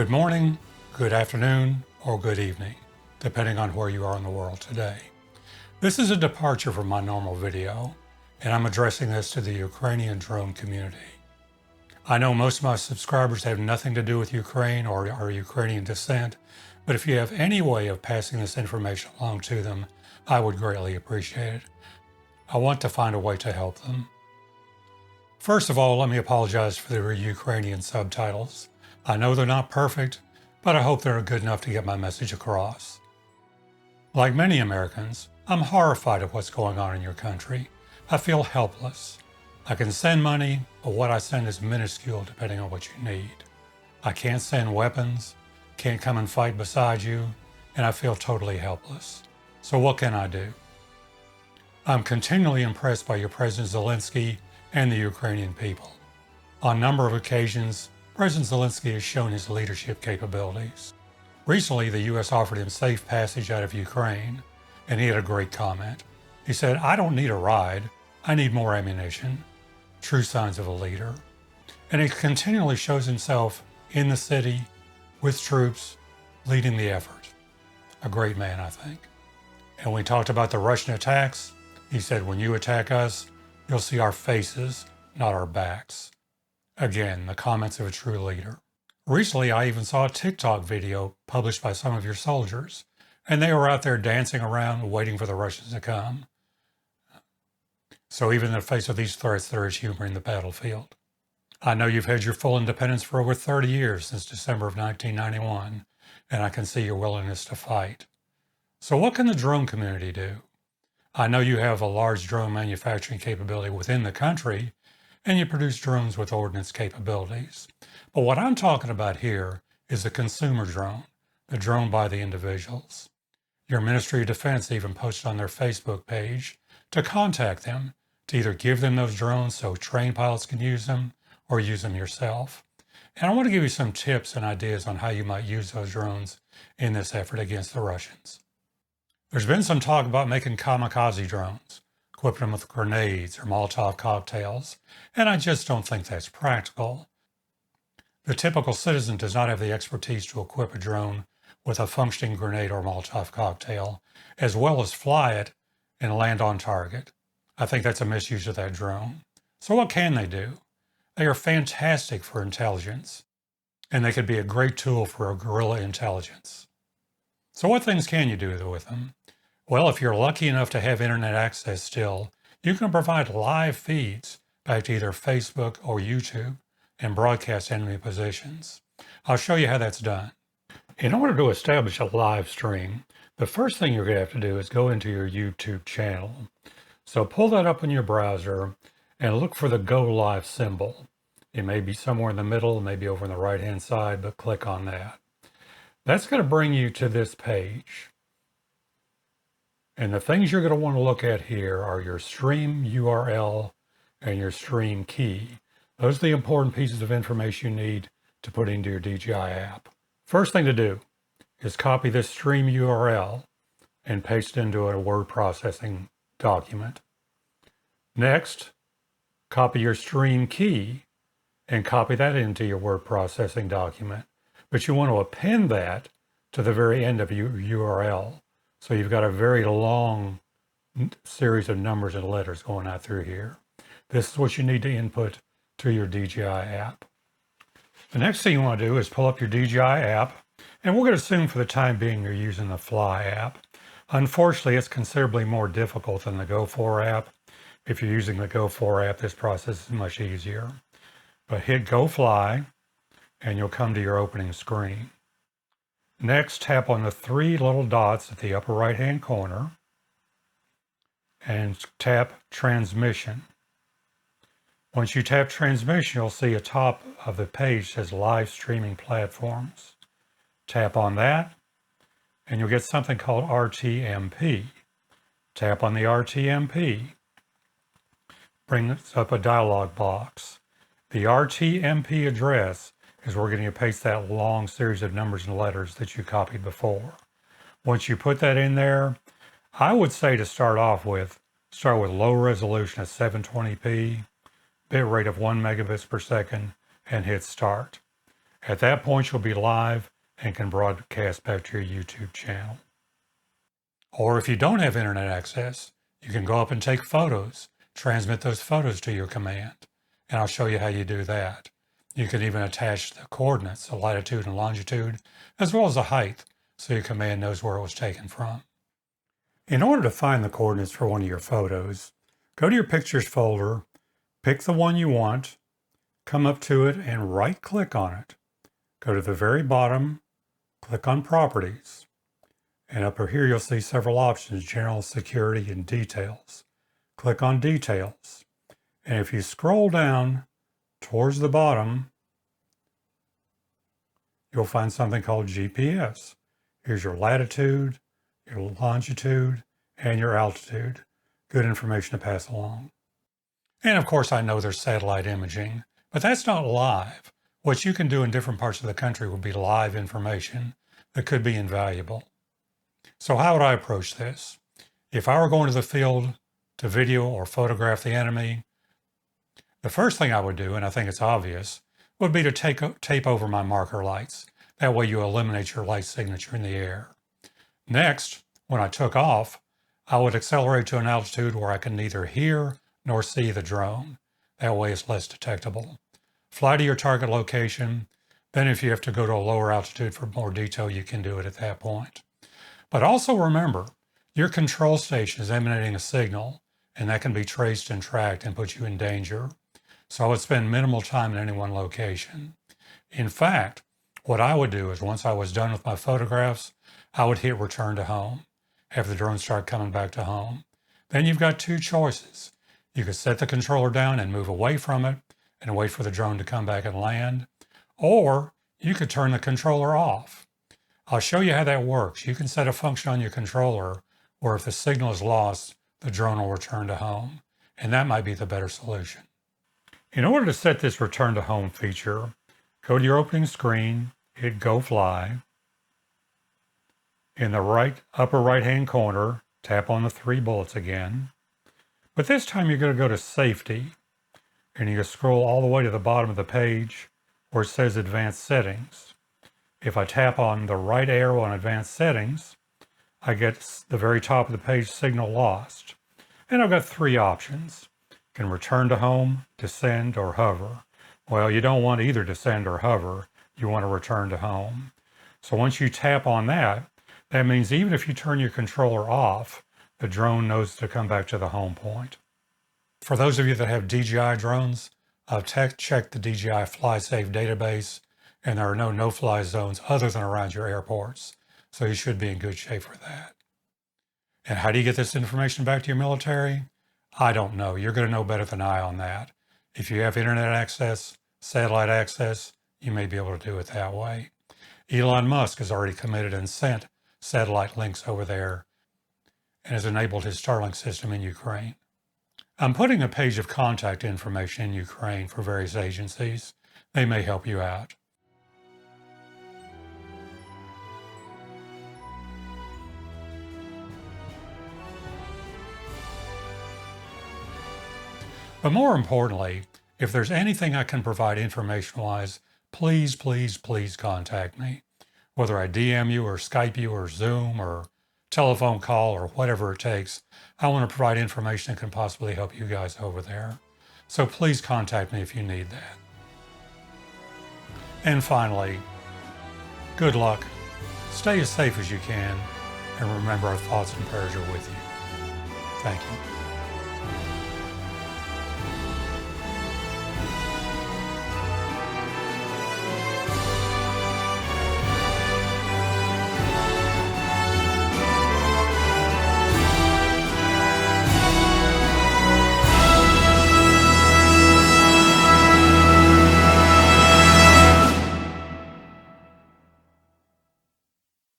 Good morning, good afternoon, or good evening, depending on where you are in the world today. This is a departure from my normal video, and I'm addressing this to the Ukrainian drone community. I know most of my subscribers have nothing to do with Ukraine or are Ukrainian descent, but if you have any way of passing this information along to them, I would greatly appreciate it. I want to find a way to help them. First of all, let me apologize for the Ukrainian subtitles. I know they're not perfect, but I hope they're good enough to get my message across. Like many Americans, I'm horrified at what's going on in your country. I feel helpless. I can send money, but what I send is minuscule depending on what you need. I can't send weapons, can't come and fight beside you, and I feel totally helpless. So what can I do? I'm continually impressed by your President Zelensky and the Ukrainian people. On a number of occasions, President Zelensky has shown his leadership capabilities. Recently, the U.S. offered him safe passage out of Ukraine, and he had a great comment. He said, "I don't need a ride, I need more ammunition." True signs of a leader. And he continually shows himself in the city, with troops, leading the effort. A great man, I think. And when we talked about the Russian attacks, he said, "When you attack us, you'll see our faces, not our backs." Again, the comments of a true leader. Recently, I even saw a TikTok video published by some of your soldiers, and they were out there dancing around waiting for the Russians to come. So even in the face of these threats, there is humor in the battlefield. I know you've had your full independence for over 30 years, since December of 1991, and I can see your willingness to fight. So what can the drone community do? I know you have a large drone manufacturing capability within the country, and you produce drones with ordnance capabilities. But what I'm talking about here is the consumer drone, the drone by the individuals. Your Ministry of Defense even posted on their Facebook page to contact them, to either give them those drones so trained pilots can use them or use them yourself. And I want to give you some tips and ideas on how you might use those drones in this effort against the Russians. There's been some talk about making kamikaze drones, equipping them with grenades or Molotov cocktails, and I just don't think that's practical. The typical citizen does not have the expertise to equip a drone with a functioning grenade or Molotov cocktail, as well as fly it and land on target. I think that's a misuse of that drone. So what can they do? They are fantastic for intelligence, and they could be a great tool for guerrilla intelligence. So what things can you do with them? Well, if you're lucky enough to have internet access still, you can provide live feeds back to either Facebook or YouTube and broadcast enemy positions. I'll show you how that's done. In order to establish a live stream, the first thing you're going to have to do is go into your YouTube channel. So pull that up in your browser and look for the Go Live symbol. It may be somewhere in the middle, maybe over on the right-hand side, but click on that. That's going to bring you to this page. And the things you're going to want to look at here are your stream URL and your stream key. Those are the important pieces of information you need to put into your DJI app. First thing to do is copy this stream URL and paste it into a word processing document. Next, copy your stream key and copy that into your word processing document. But you want to append that to the very end of your URL. So you've got a very long series of numbers and letters going out through here. This is what you need to input to your DJI app. The next thing you want to do is pull up your DJI app, and we're going to assume for the time being you're using the Fly app. Unfortunately, it's considerably more difficult than the Go4 app. If you're using the Go4 app, this process is much easier. But hit Go Fly, and you'll come to your opening screen. Next, tap on the three little dots at the upper right-hand corner and tap Transmission. Once you tap Transmission, you'll see at top of the page says Live Streaming Platforms. Tap on that, and you'll get something called RTMP. Tap on the RTMP. Brings up a dialog box. The RTMP address is where we're going to paste that long series of numbers and letters that you copied before. Once you put that in there, I would say to start with low resolution at 720p, bit rate of 1 megabits per second, and hit start. At that point, you'll be live and can broadcast back to your YouTube channel. Or if you don't have internet access, you can go up and take photos, transmit those photos to your command, and I'll show you how you do that. You can even attach the coordinates, the latitude and longitude, as well as the height, so your command knows where it was taken from. In order to find the coordinates for one of your photos, go to your Pictures folder, pick the one you want, come up to it and right-click on it. Go to the very bottom, click on Properties. And up here you'll see several options, General, Security, and Details. Click on Details. And if you scroll down towards the bottom, you'll find something called GPS. Here's your latitude, your longitude, and your altitude. Good information to pass along. And of course, I know there's satellite imaging, but that's not live. What you can do in different parts of the country would be live information that could be invaluable. So how would I approach this? If I were going to the field to video or photograph the enemy, the first thing I would do, and I think it's obvious, would be to tape over my marker lights. That way you eliminate your light signature in the air. Next, when I took off, I would accelerate to an altitude where I can neither hear nor see the drone. That way it's less detectable. Fly to your target location. Then if you have to go to a lower altitude for more detail, you can do it at that point. But also remember, your control station is emanating a signal, and that can be traced and tracked and put you in danger. So I would spend minimal time in any one location. In fact, what I would do is once I was done with my photographs, I would hit return to home, have the drone start coming back to home. Then you've got two choices. You could set the controller down and move away from it and wait for the drone to come back and land, or you could turn the controller off. I'll show you how that works. You can set a function on your controller where if the signal is lost, the drone will return to home, and that might be the better solution. In order to set this return to home feature, go to your opening screen, hit Go Fly. In the upper right-hand corner, tap on the three bullets again. But this time you're going to go to Safety, and you scroll all the way to the bottom of the page where it says Advanced Settings. If I tap on the right arrow on Advanced Settings, I get the very top of the page, Signal Lost. And I've got three options. You can return to home, descend, or hover. Well, you don't want either descend or hover. You want to return to home. So once you tap on that, that means even if you turn your controller off, the drone knows to come back to the home point. For those of you that have DJI drones, I've checked the DJI FlySafe database, and there are no no-fly zones other than around your airports. So you should be in good shape for that. And how do you get this information back to your military? I don't know. You're going to know better than I on that. If you have internet access, satellite access, you may be able to do it that way. Elon Musk has already committed and sent satellite links over there and has enabled his Starlink system in Ukraine. I'm putting a page of contact information in Ukraine for various agencies. They may help you out. But more importantly, if there's anything I can provide information-wise, please, please, please contact me. Whether I DM you or Skype you or Zoom or telephone call or whatever it takes, I want to provide information that can possibly help you guys over there. So please contact me if you need that. And finally, good luck, stay as safe as you can, and remember our thoughts and prayers are with you. Thank you.